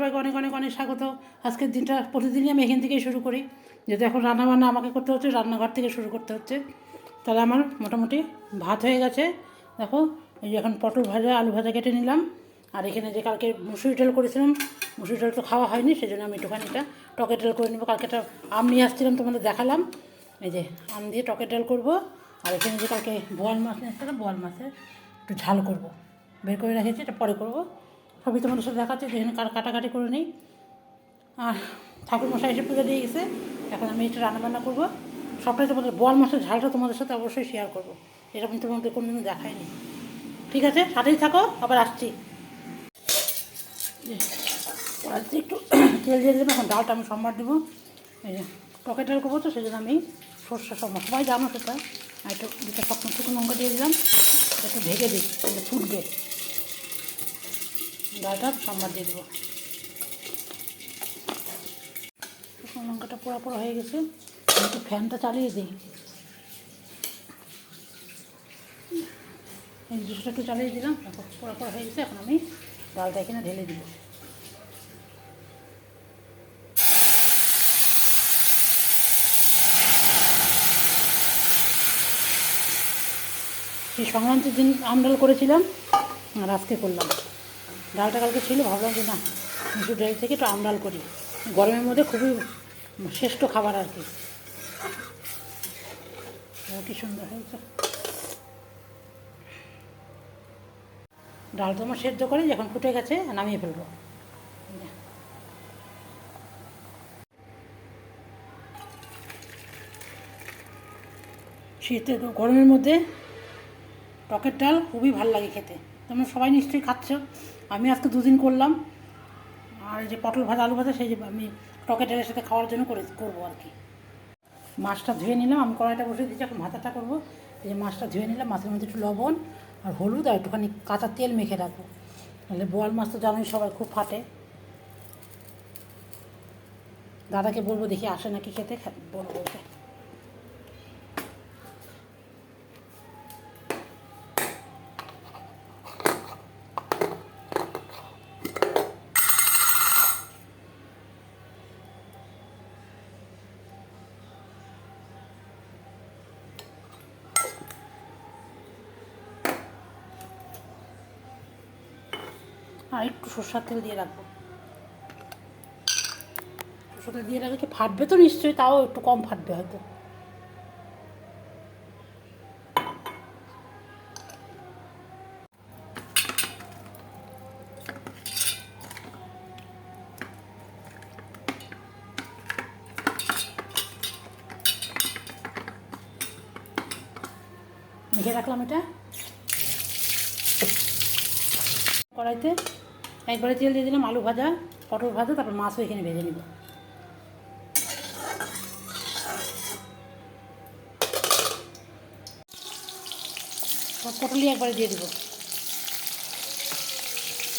সবাইকে অনেক অনেক অনেক স্বাগত। আজকের দিনটা প্রতিদিনই আমি এখান থেকেই শুরু করি, যেহেতু এখন রান্নাবান্না আমাকে করতে হচ্ছে, রান্নাঘর থেকে শুরু করতে হচ্ছে। তাহলে আমার মোটামুটি ভাত হয়ে গেছে। দেখো, এই যে এখন পটল ভাজা, আলু ভাজা কেটে নিলাম। আর এখানে যে কালকে মুসুরি ডাল করেছিলাম, মুসুরি ডাল তো খাওয়া হয়নি, সেই জন্য আমি একটুখানি এটা টকের ডাল করে নেবো। কালকে একটা আম নিয়ে আসছিলাম, তোমাদের দেখালাম। এই যে আম দিয়ে টকের ডাল করবো। আর এখানে যে কালকে বোয়াল মাছ নিয়ে এসেছিলাম, বোয়াল মাছের একটু ঝাল করবো, বের করে রেখেছি, এটা পরে করবো। সবই তোমাদের সাথে দেখাচ্ছি, যেখানে কাটাকাটি করে নিই। আর ঠাকুরমশাই এসে পুজো দিয়ে গেছে, এখন আমি এটা রান্নাবান্না করবো। সবটাই তোমাদের বোয়াল মাছের ঝালটা তোমাদের সাথে অবশ্যই শেয়ার করবো, এটা আমি তোমাদের কোনোদিনও দেখাইনি। ঠিক আছে, সাথেই থাকো, আবার আসছি। কড়াইতে একটু তেল দিয়ে দেবো। এখন ডালটা আমি সম্বার দেবো। এই যে টকের ডাল করবো, তো সেই জন্য আমি সর্ষে সম্বার, সবাই জানো সেটা। আর একটু দুটো শুকনো লঙ্কা দিয়ে দিলাম, একটু ঢেকে দিই, ফুটবে। ডালটা সম্বার দিয়ে দেবো। শুকনো লঙ্কাটা পোড়া পোড়া হয়ে গেছে, একটু ফ্যানটা চালিয়ে দিই। এই দুটোটা একটু চালিয়ে দিলাম, পোড়া পোড়া হয়ে গেছে। এখন আমি ডালটা এখানে ঢেলে দিব। সেই সংক্রান্তির দিন আম ডাল করেছিলাম, আর আজকে করলাম। ডালটা কালকে ছিল, ভাবলাম যে না, মুসুর ডাল থেকে একটু আম ডাল করি। গরমের মধ্যে খুবই শ্রেষ্ঠ খাবার আর কি। কি সুন্দর হয়েছে ডাল। তো আমার সেদ্ধ করে যখন ফুটে গেছে, নামিয়ে ফেলবো। শীতে গরমের মধ্যে টকের ডাল খুবই ভালো লাগে খেতে। তোমরা সবাই নিশ্চয়ই খাচ্ছ। আমি আজকে দুদিন করলাম। আর এই যে পটল ভাজা, আলু ভাজা, সেই যে আমি টকের ডালের সাথে খাওয়ার জন্য করবো আর কি। মাছটা ধুয়ে নিলাম, আমি কড়াইটা বসে দিচ্ছি, এখন ভাতাটা করবো। এই যে মাছটা ধুয়ে নিলাম, মাছের মধ্যে একটু লবণ আর হলুদ আর একটুখানি কাঁচা তেল মেখে রাখবো। তাহলে বোয়াল মাছ তো জানোই সবাই খুব ফাটে। দাদাকে বলবো, দেখি আসে নাকি খেতে, বলবো ওকে। আর একটু সরষের তেল দিয়ে রাখবো। সরষের তেল দিয়ে রাখলে কি ফাটবে তো নিশ্চয়ই, তাও একটু কম ফাটবে হয়তো। মেখে রাখলাম এটা কড়াইতে। একবারে তেল দিয়ে দিলাম, আলু ভাজা, পটল ভাজা, তারপর মাছও এখানে ভেজে নিব। সব পটলই একবারে দিয়ে দিব।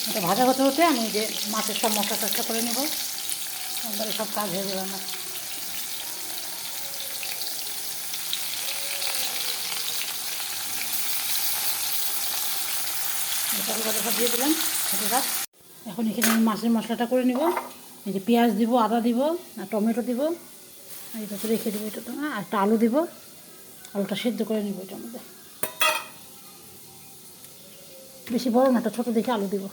এটা ভাজা হতে হতে আমি যে মাছের সব মশলা টশলা করে নেব, একবারে সব কাজ হয়ে যাবে আমার। পটল ভাজা সব দিয়ে দিলাম, এটা থাক। এখন এখানে আমি মাছের মশলাটা করে নেব। এই যে পেঁয়াজ দিব, আদা দিব, আর টমেটো দিব, আর এটা তো রেখে দেবো। এটা তো আর একটা আলু দিব, আলুটা সেদ্ধ করে নেব এটার মধ্যে। বেশি বড় না, একটা ছোটো দেখে আলু দিব,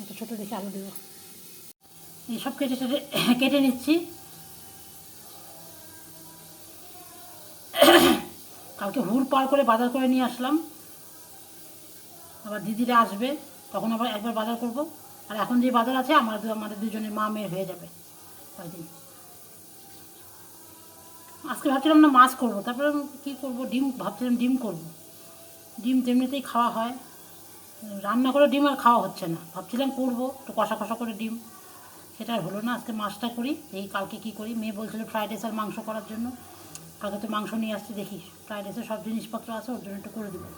একটা ছোটো দেখে আলু দিব। এইসব কেটে কেটে নিচ্ছি। কালকে হুড় পার করে বাজার করে নিয়ে আসলাম, আবার দিদিরা আসবে, তখন আবার একবার বাজার করব। আর এখন যে বাজার আছে, আমাদের দুজনের মা মেয়ের হয়ে যাবে কয়েকদিন। আজকে ভাবছিলাম না মাছ করবো, তারপরে কী করবো, ডিম ভাবছিলাম, ডিম করব। ডিম তেমনিতেই খাওয়া হয়, রান্না করে ডিম আর খাওয়া হচ্ছে না। ভাবছিলাম করবো একটু কষা কষা করে ডিম, সেটা আর হলো না। আজকে মাছটা করি, এই কালকে কী করি। মেয়ে বলছিল ফ্রাইড রাইস আর মাংস করার জন্য, কালকে তো মাংস নিয়ে আসছি, দেখি ফ্রাইড রাইসের সব জিনিসপত্র আছে, ওর জন্য একটু করে দেবো।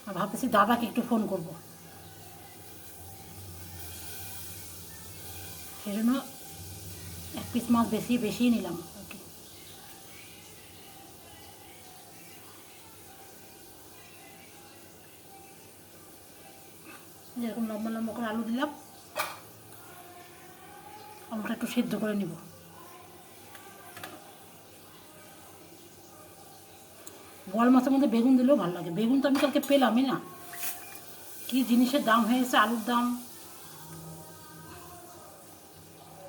আর ভাবতেছি দাদাকে একটু ফোন করবো, সেই জন্য এক পিস মাছ বেশি নিলাম আর কি। যেরকম লম্বা লম্বা করে আলু দিলাম, আলুটা একটু সেদ্ধ করে নিব। বোয়াল মাছের মধ্যে বেগুন দিলেও ভালো লাগে। বেগুন তো আমি কালকে পেলামই না, কী জিনিসের দাম হয়ে গেছে, আলুর দাম।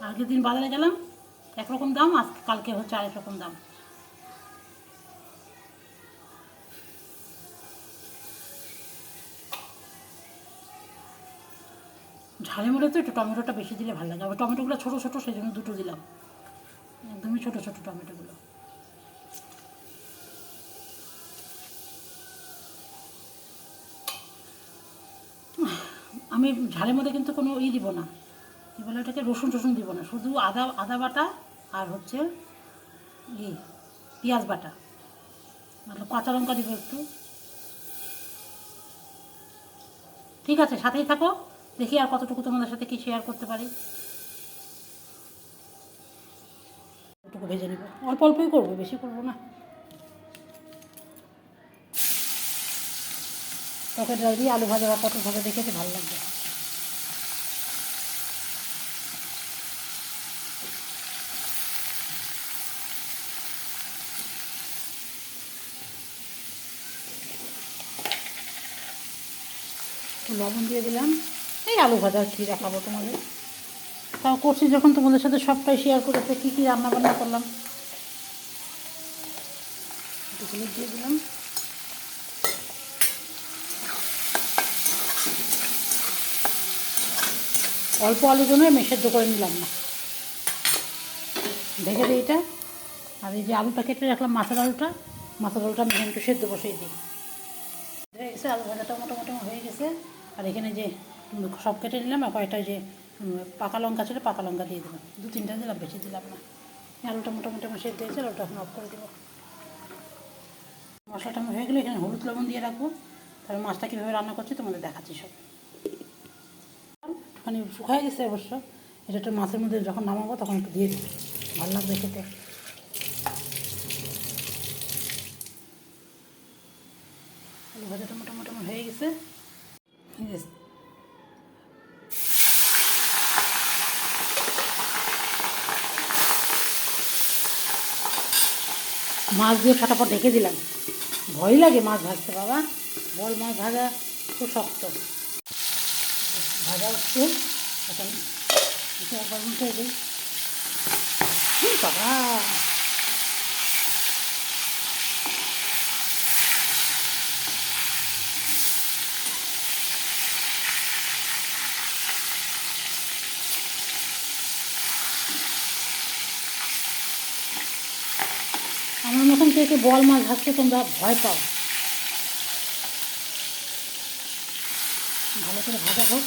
আগের দিন বাজারে গেলাম একরকম দাম, আজ কালকে হচ্ছে আরেক রকম দাম। ঝালের মধ্যে তো একটু টমেটোটা বেশি দিলে ভালো লাগে। আবার টমেটোগুলো ছোটো ছোটো, সেই জন্য দুটো দিলাম, একদমই ছোটো ছোটো টমেটোগুলো। আমি ঝালের মধ্যে কিন্তু কোনো দিব না, কী বলে ওটাকে, রসুন টসুন দিব না, শুধু আদা আদা বাটা আর হচ্ছে পেঁয়াজ বাটা, মানে কাঁচা লঙ্কা দিব একটু। ঠিক আছে, সাথেই থাকো, দেখি আর কতটুকু তোমাদের সাথে কি শেয়ার করতে পারি। একটু ভেজে নেব, অল্প অল্পই করবো, বেশি করবো না। টকের ডাল দিয়ে আলু ভাজা বা পটল ভাজা দেখে ভালো লাগবে। লবণ দিয়ে দিলাম। এই আলু ভাজা কী দেখাবো তোমাদের, তাও করছি যখন তোমাদের সাথে সবটাই শেয়ার করেছে, কী কী রান্নাবান্না করলাম। একটু হলুদ দিয়ে দিলাম। অল্প আলুর জন্য আমি সেদ্ধ করে নিলাম না, ঢেকে দিই এটা। আর এই যে আলুটা কেটে রাখলাম, মাছের আলুটা আমি একটু সেদ্ধ বসিয়ে দিই। হয়ে গেছে, আলু ভাজাটা মোটামুটি হয়ে গেছে। আর এখানে যে সব কেটে নিলাম, আর কয়েকটা যে পাকা লঙ্কা ছিল, পাকা লঙ্কা দিয়ে দিলাম, 2-3টা দিলাম, বেশি দিলাম না। আলুটা মোটামুটি আমার সেদ্ধ হয়েছে, আলুটা এখন অফ করে দেবো। মশলাটা হয়ে গেলে এখানে হলুদ লবণ দিয়ে রাখবো। তারপর মাছটা কীভাবে রান্না করছি তোমাদের দেখাচ্ছি সব। একটুখানি শুকায় গেছে অবশ্য, এটা একটু মাছের মধ্যে যখন নামাবো তখন একটু দিয়ে দিই, ভালো লাগবে খেতে। আলু ভাজাটা মোটামুটি হয়ে গেছে। মাছ দিয়ে ফটাফট ঢেকে দিলাম, ভয় লাগে মাছ ভাজতে বাবা, বল মাছ ভাজা খুব শক্ত। ভাজা হচ্ছে এখন, গরম করে দিই বাবা। আমার মতন কে বল মাছ ভাজতে তোমরা ভয় পাও, ভালো করে ভাজা হোক,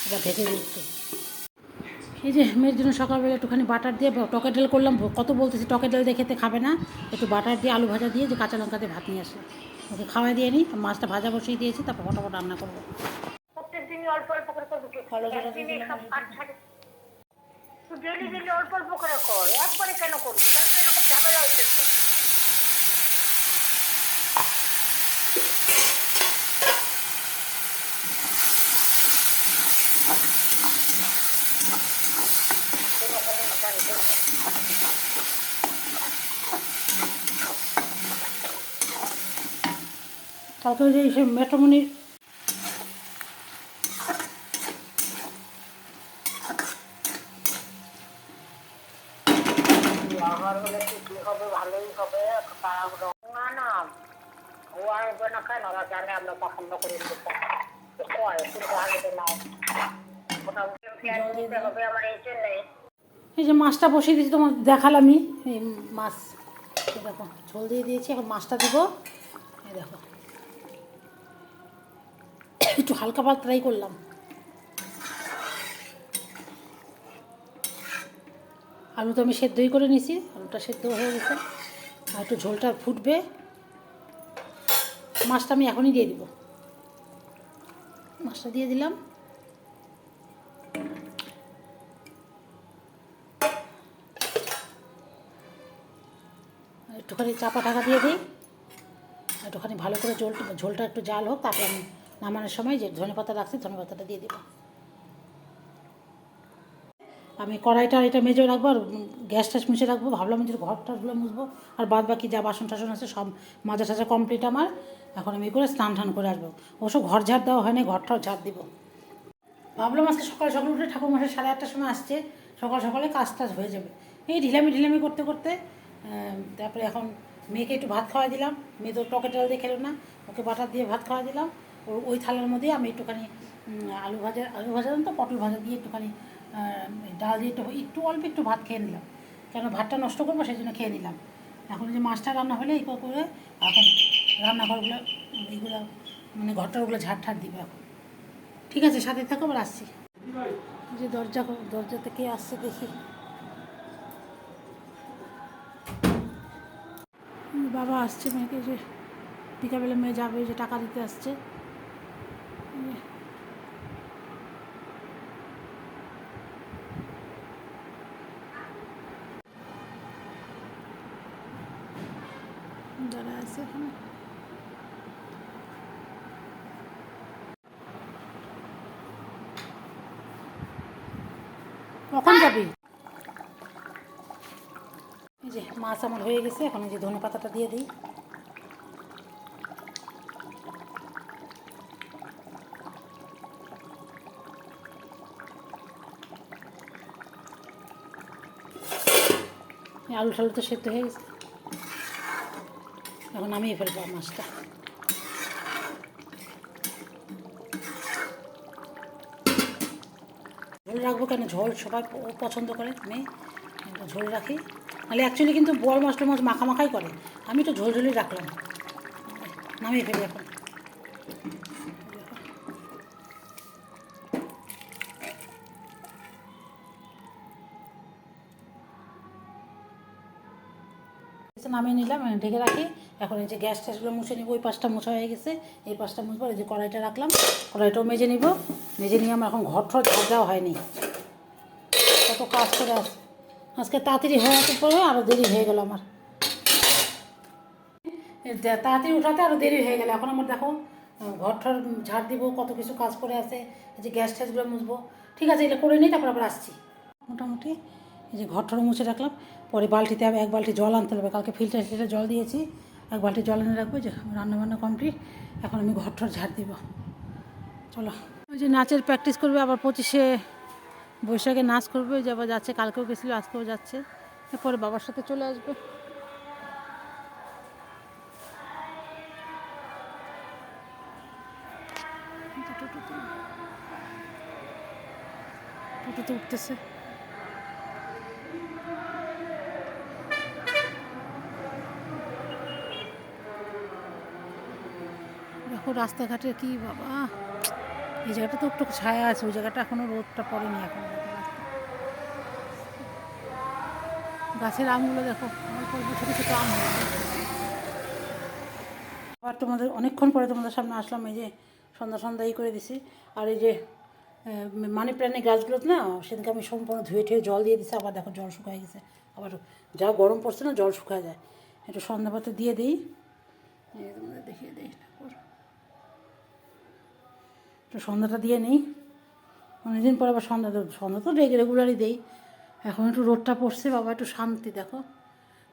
এবার ঢেকে দিচ্ছি। এই যে মেয়ের জন্য সকালবেলা একটুখানি বাটার দিয়ে টকের ডাল করলাম, কত বলতেছি টকের ডাল দিয়ে খেতে খাবে না, একটু বাটার দিয়ে আলু ভাজা দিয়ে যে কাঁচা লঙ্কা দিয়ে ভাত নিয়ে আসলাম, ওকে খাওয়াই দিয়ে নিই। মাছটা ভাজা বসিয়ে দিয়েছি, তারপর ফটাফট রান্না করবো। প্রত্যেক দিনই অল্প অল্প করে অল্প অল্প করে কর, একবারে কেন করবি, ঝামেলা হচ্ছে। কালকে যে সে মেট্রোমনির হলে কি হবে, ভালোই হবে। না না, ও আসবে না কেন, ওরা জানে আমরা পছন্দ করি, এই যে মাছটা বসিয়ে দিয়েছি, তোমার দেখালামই। এই মাছ দেখো ঝোল দিয়ে দিয়েছি, এখন মাছটা দিব। এই দেখো একটু হালকা পাতলাই করলাম। আলু তো আমি সেদ্ধই করে নিয়েছি, আলুটা সেদ্ধ হয়ে গেছে, আর একটু ঝোলটা ফুটবে। মাছটা আমি এখনই দিয়ে দিব, মাছটা দিয়ে দিলাম। একটুখানি চাপা ঢাকা দিয়ে দিই, একটুখানি ভালো করে ঝোলটা একটু জাল হোক, তারপরে আমি নামানোর সময় যে ধনেপাতা রাখছি ধনেপাতাটা দিয়ে দেবো। আমি কড়াইটা এটা মেজে রাখবো আর গ্যাস ট্যাস মুছে রাখবো। ভাবলাম যে ঘরটাগুলো মুছবো আর বাদ বাকি যা বাসন টাসন আছে সব মাজা টাজা কমপ্লিট আমার। এখন আমি করে স্নান টান করে আসবো। অবশ্য ঘর ঝাড় দেওয়া হয়নি, ঘরটাও ঝাড় দিব। ভাবলাম আজকে সকাল সকাল উঠে ঠাকুরমশাই 8:30টার সময় আসছে, সকাল সকালে কাজ টাজ হয়ে যাবে। এই ঢিলামি করতে করতে তারপরে এখন মেয়েকে একটু ভাত খাওয়া দিলাম। মেয়ে তো টকে ডাল দিয়ে খেলো না, ওকে বাটার দিয়ে ভাত খাওয়া দিলাম। ওই থালার মধ্যে আমি একটুখানি আলু ভাজা তো পটল ভাজা দিয়ে একটুখানি ডাল দিয়ে একটু অল্প একটু ভাত খেয়ে নিলাম। কেন ভাতটা নষ্ট করবো সেই জন্য খেয়ে নিলাম। এখন যে মাছটা রান্না হলে এই করে এখন রান্নাঘরগুলো এইগুলো মানে ঘরটারগুলো ঝাড় দিবে এখন। ঠিক আছে, সাথে থাকো, আবার আসছি। যে দরজাতে কে আসছে দেখি। বাবা আসছে, মেয়েকে যে বিকালবেলা মেয়ে যাবে, যে টাকা দিতে আসছে। যারা আছে এখানে কখন যাবি? এই যে মাছ আমার হয়ে গেছে, এখন এই যে ধনেপাতাটা দিয়ে দিই। আলু টালু তো সেদ্ধ হয়ে গেছে, এখন নামিয়ে ফেলবো মাছটা। ঝোল রাখবো কেন, ঝোল সবাই পছন্দ করে, আমি ঝোল রাখি। নাহলে অ্যাকচুয়ালি কিন্তু বড় মাছটা মাছ মাখাই করে, আমি তো ঝোলই রাখলাম। নামিয়ে ফেলি এখন। নামিয়ে নিলাম, ঢেকে রাখি। এখন এই যে গ্যাস ট্যাসগুলো মুছে নিব। ওই পাশটা মোছা হয়ে গেছে, এই পাশটা মুছবো। এই যে কড়াইটা রাখলাম, কড়াইটাও মেজে নিব। মেজে নিয়ে আমার এখন ঘর ঠর ঝাড় দেওয়া হয়নি, কত কাজ করে আজকে তাড়াতাড়ি হওয়ার পরে আরও দেরি হয়ে গেল আমার। তাড়াতাড়ি উঠাতে আরও দেরি হয়ে গেল। এখন আমার দেখো ঘর ঠর ঝাড় দিব, কত কিছু কাজ করে আছে। এই যে গ্যাস ট্যাসগুলো মুছবো। ঠিক আছে, এটা করে নিই, তারপর আবার আসছি। মোটামুটি এই যে ঘর ঠর মুছে রাখলাম। পরে বালতিতে আমি 1 বালতি জল আনতে হবে, কালকে ফিল্টার জল দিয়েছি। 1 বালতি জল এনে রাখবো। যে রান্নাবান্না কমপ্লিট, এখন আমি ঘর ঠর ঝাড় দিব। চলো, ওই যে নাচের প্র্যাকটিস করবে, আবার 25শে বৈশাখে নাচ করবে। যে আবার যাচ্ছে, কালকেও গেছিলো, আজকেও যাচ্ছে। এরপরে বাবার সাথে চলে আসবে। টোটোতে উঠতেছে। দেখো রাস্তাঘাটে কি বাবা, এই জায়গাটা তো একটু ছায়া আছে, ওই জায়গাটা এখনো রোদটা পড়েনি। এখন গাছের আমগুলো দেখো, ছোটো ছোটো আম। আবার তোমাদের অনেকক্ষণ পরে তোমাদের সামনে আসলাম। এই যে সন্ধ্যা করে দিছি। আর এই যে মানি প্ল্যান্টের গাছগুলো না, সেদিনকে আমি সম্পূর্ণ ধুয়ে ঠুয়ে জল দিয়ে দিছি। আবার দেখো জল শুকায় গেছে। আবার যা গরম পড়ছে না, জল শুকায় যায়। একটু সন্ধ্যাপাতে দিয়ে দিই, তোমাদের দেখিয়ে দিই। একটু সন্ধ্যাটা দিয়ে নিই, অনেকদিন পর আবার সন্ধ্যা তো রেগুলারই দেই। এখন একটু রোদটা পড়ছে বাবা, একটু শান্তি। দেখো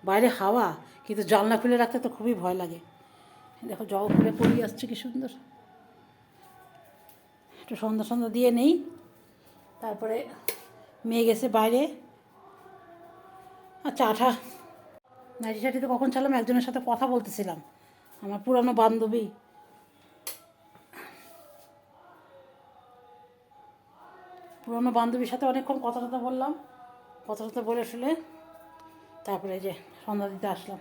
বাইরে হাওয়া, কিন্তু জানলা খুলে রাখতে তো খুবই ভয় লাগে। দেখো জবা ফুলে পড়িয়ে আসছে কি সুন্দর। একটু সন্ধ্যা দিয়ে নেই, তারপরে মেয়ে গেছে বাইরে। আর চাটা নাইটি টাটিতে কখন চালাম, একজনের সাথে কথা বলতেছিলাম, আমার পুরানো বান্ধবী। পুরনো বান্ধবীর সাথে অনেকক্ষণ কথা বললাম। কথা বলে শুলে তারপরে যে সন্ধ্যা দিতে আসলাম।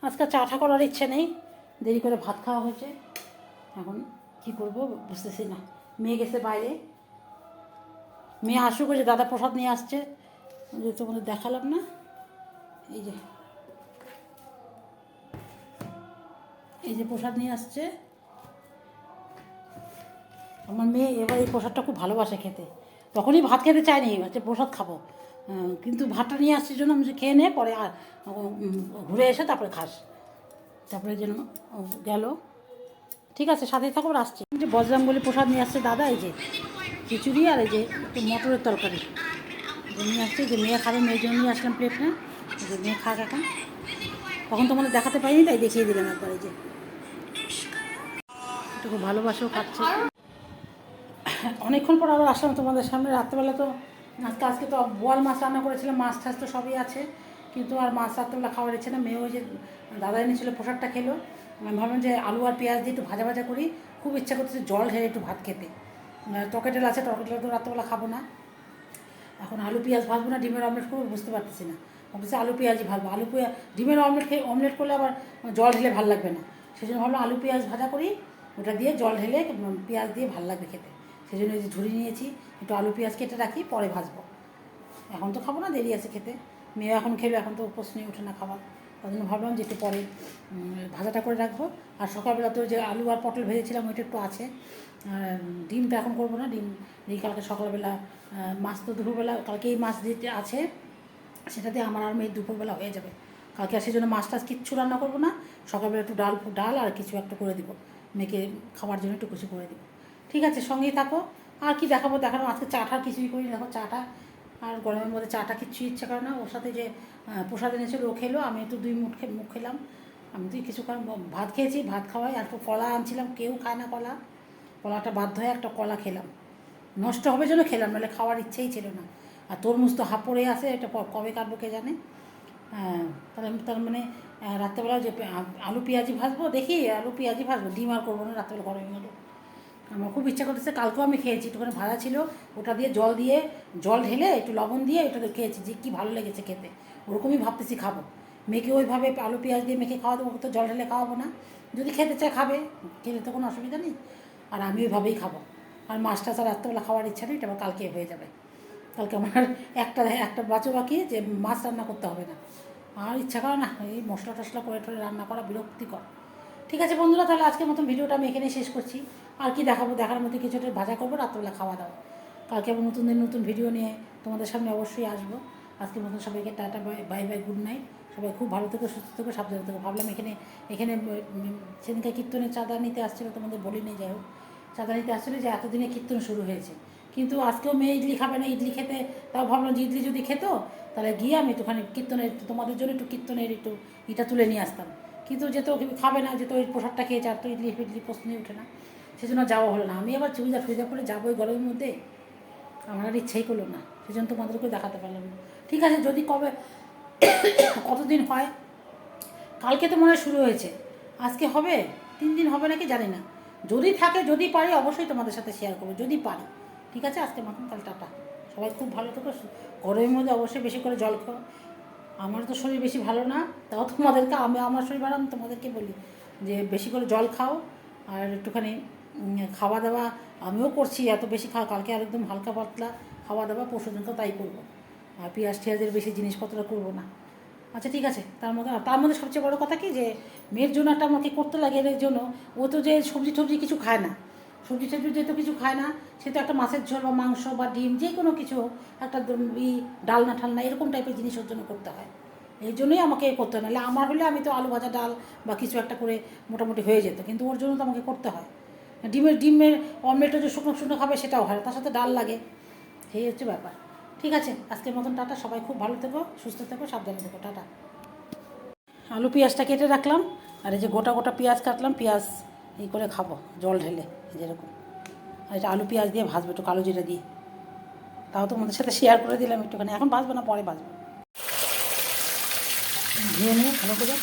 আজকে চাটা করার ইচ্ছে নেই, দেরি করে ভাত খাওয়া হয়েছে। এখন কি করব বুঝতেছি না। মেয়ে গেছে বাইরে, মেয়ে আসুক, যে দাদা প্রসাদ নিয়ে আসছে, যে তোমাদের দেখালাম না। এই যে প্রসাদ নিয়ে আসছে আমার মেয়ে। এবার এই প্রসাদটা খুব ভালোবাসে খেতে, তখনই ভাত খেতে চায়নি, হচ্ছে প্রসাদ খাবো। কিন্তু ভাতটা নিয়ে আসছে জন্য আমি খেয়ে নে, পরে আর ঘুরে এসে তারপরে খাস। তারপরে যেন গেল। ঠিক আছে, সাথে থাকো, আসছি। যে বজরঙ্গলি প্রসাদ নিয়ে আসছে দাদা, এই যে খিচুড়ি আর এই যে একটু মটরের তরকারি নিয়ে আসছে, যে মেয়ে খাবে, মেয়ের জন্য নিয়ে আসলাম প্লেট না, যে মেয়ে খাক এখন। তখন তোমাদের দেখাতে পারিনি, তাই দেখিয়ে দিলাম একবার। এই যে একটু খুব ভালোবাসেও খাচ্ছে। অনেকক্ষণ পর আবার আসলাম তোমাদের সামনে। রাত্রেবেলা তো আজকে তো বোয়াল মাছ রান্না করেছিলাম, মাছ টাছ তো সবই আছে, কিন্তু আর মাছ রাত্রেবেলা খাওয়ার ইচ্ছে না। মেয়েও যে দাদা এনেছিল প্রসাদটা খেলো। আমি ভাবলাম যে আলু আর পেঁয়াজ দিয়ে একটু ভাজা ভাজা করি, খুব ইচ্ছা করতেছে জল ঢেলে একটু ভাত খেতে। টকেটেল আছে, টকেটেল তো রাত্রেবেলা খাবো না। এখন আলু পেঁয়াজ ভাজবো না ডিমের অমলেট করবো বুঝতে পারতেছি না। ভাবতেছি আলু পেঁয়াজই ভাজবো। আলু পেঁয়াজ ডিমের অমলেট করলে আবার জল ঢেলে ভালো লাগবে না, সেই জন্য ভাবলাম আলু পেঁয়াজ ভাজা করি, ওটা দিয়ে জল ঢেলে পেঁয়াজ দিয়ে ভালো লাগবে খেতে। সেই জন্য এই যে ঝুড়ি নিয়েছি, একটু আলু পেঁয়াজ কেটে রাখি, পরে ভাজবো। এখন তো খাবো না, দেরি আছে খেতে। মেয়ে এখন খেলে, এখন তো প্রশ্নই ওঠে না খাবার। তার জন্য ভাবলাম যে একটু পরে ভাজাটা করে রাখবো। আর সকালবেলা তো যে আলু আর পটল ভেজেছিলাম ওইটা একটু আছে। ডিমটা এখন করবো না, ডিম কালকে সকালবেলা, মাছ তো দুপুরবেলা, কালকে এই মাছ দিতে আছে, সেটাতে আমার আর মেয়ের দুপুরবেলা হয়ে যাবে। কালকে আর সেই জন্য মাছ টাছ কিচ্ছু রান্না করবো না। সকালবেলা একটু ডাল আর কিছু একটা করে দিব, মেয়েকে খাবার জন্য একটু কিছু করে দিব। ঠিক আছে, সঙ্গেই থাকো। আর কি দেখাবো, আজকে চাটা কিছুই করি, দেখো চাটা, আর গরমের মধ্যে চাটা কিচ্ছু ইচ্ছা করে না। ওর সাথে যে প্রসাদ এনেছিল ও খেলো, আমি একটু মুখ খেলাম। আমি তো কিছু ভাত খেয়েছি, ভাত খাওয়াই। আর কলা আনছিলাম, কেউ খায় না কলা, কলাটা বাধ্য হয়ে একটা কলা খেলাম, নষ্ট হবে জন্য খেলাম, নাহলে খাওয়ার ইচ্ছেই ছিল না। আর তরমুজ তো হাফ পড়ে আসে, এটা কবে কাটবো কে জানে। তার মানে রাত্রেবেলা যে আলু পেঁয়াজি ভাজবো, দেখি আলু পেঁয়াজি ভাজবো, ডিম আর করবো না রাত্রেবেলা, গরমে হলো। আমার খুব ইচ্ছা করতেছে, কালকেও আমি খেয়েছি, একটুখানি ভাজা ছিল, ওটা দিয়ে জল ঢেলে একটু লবণ দিয়ে ওটাতে খেয়েছি, যে কী ভালো লেগেছে খেতে। ওরকমই ভাবতেছি খাবো। মেয়েকে ওইভাবে আলু পেঁয়াজ দিয়ে মেখে খাওয়া দেবো, ওকে তো জল ঢেলে খাওয়াবো না। যদি খেতে চায় খাবে, খেলে তো কোনো অসুবিধা নেই। আর আমি ওইভাবেই খাবো। আর মাছটা আর রাত্রেবেলা খাওয়ার ইচ্ছা নেই, এটা আবার কালকে হয়ে যাবে। কালকে আমার একটা বাঁচো বাকি, যে মাছ রান্না করতে হবে না। আর ইচ্ছা করে না এই মশলা টশলা করে রান্না করা, বিরক্তিকর। ঠিক আছে বন্ধুরা, তাহলে আজকের মতন ভিডিওটা আমি এখানে শেষ করছি। আর কি দেখাবো, দেখার মধ্যে কিছু একটা ভাজা করবো, রাত্রেবেলা খাওয়া দাওয়া। কালকে আবার নতুন ভিডিও নিয়ে তোমাদের সামনে অবশ্যই আসবো। আজকের মতন সবাইকে tata, bye bye, good night. সবাই খুব ভালো থেকো, সুস্থ থেকো, সাবধানে থেকো। ভাবলাম এখানে সেদিনকে কীর্তনের চাঁদা নিতে আসছিলো, তোমাদের বলিনি, যাই হোক, চাঁদা নিতে আসছিলো, যে এতদিনে কীর্তন শুরু হয়েছে। কিন্তু আজকেও মেয়ে ইডলি খাবে না, ইডলি খেতে, তাও ভাবলাম যে ইডলি যদি খেতো তাহলে গিয়ে আমি একটুখানি কীর্তনের, তোমাদের জন্য একটু কীর্তনের একটু এটা তুলে নিয়ে আসতাম। কিন্তু যেহেতু খাবে না, যেহেতু ওই প্রসাদটা খেয়েছে, আর তো ইডলি প্রশ্নই ওঠে না, সেজন্য যাওয়া হলো না। আমি আবার চুড়িদার করে যাবো ওই গরমের মধ্যে, আমার আর ইচ্ছেই করলো না, সেজন্য তোমাদেরকে দেখাতে পারলাম না। ঠিক আছে, যদি কতদিন হয়, কালকে তো মনে হয় শুরু হয়েছে, আজকে হবে 3 দিন হবে নাকি জানি না। যদি থাকে, যদি পারি অবশ্যই তোমাদের সাথে শেয়ার করবো, যদি পারি। ঠিক আছে, আজকে মতন তাহলে টাটা। সবাই খুব ভালো থেকো, গরমের মধ্যে অবশ্যই বেশি করে জল খাও। আমার তো শরীর বেশি ভালো না, তাও তোমাদেরকে, আমার শরীর ভালো, আমি তোমাদেরকে বলি যে বেশি করে জল খাও। আর একটুখানি খাওয়া দাওয়া আমিও করছি, এত বেশি কালকে আর একদম হালকা পাতলা খাওয়া দাওয়া, পরশু দিনকে তাই করবো। আর পেঁয়াজ টিয়াজের বেশি জিনিসপত্র করবো না। আচ্ছা ঠিক আছে, তার মধ্যে সবচেয়ে বড় কথা কি, যে মেয়ের জন্য একটা আমাকে করতে লাগে, এর জন্য ও তো যে সবজি কিছু খায় না, সবজি যেহেতু কিছু খায় না, সে তো একটা মাছের ঝোল বা মাংস বা ডিম, যে কোনো কিছু একটা ডালনা ঠালনা এরকম টাইপের জিনিস ওর জন্য করতে হয়। এই জন্যই আমাকে করতে হয়, নাহলে আমার হলে আমি তো আলু ভাজা, ডাল বা কিছু একটা করে মোটামুটি হয়ে যেত, কিন্তু ওর জন্য তো আমাকে করতে হয়। ডিমের অমলেটও যে শুকনো খাবে সেটাও হয়, তার সাথে ডাল লাগে, সেই হচ্ছে ব্যাপার। ঠিক আছে, আজকের মতন টাটা, সবাই খুব ভালো থেকো, সুস্থ থেকো, সাবধানে থেকো, টাটা। আলু পেঁয়াজটা কেটে রাখলাম, আর এই যে গোটা পেঁয়াজ কাটলাম, পেঁয়াজ এই করে খাবো জল ঢেলে, যেরকম। আর এটা আলু পেঁয়াজ দিয়ে ভাজবো, একটু কালো জিরা দিয়ে। তাও তোমাদের সাথে শেয়ার করে দিলাম একটুখানি, এখন ভাজবো না, পরে ভাজবো। ধুয়ে নিয়ে ভালো করে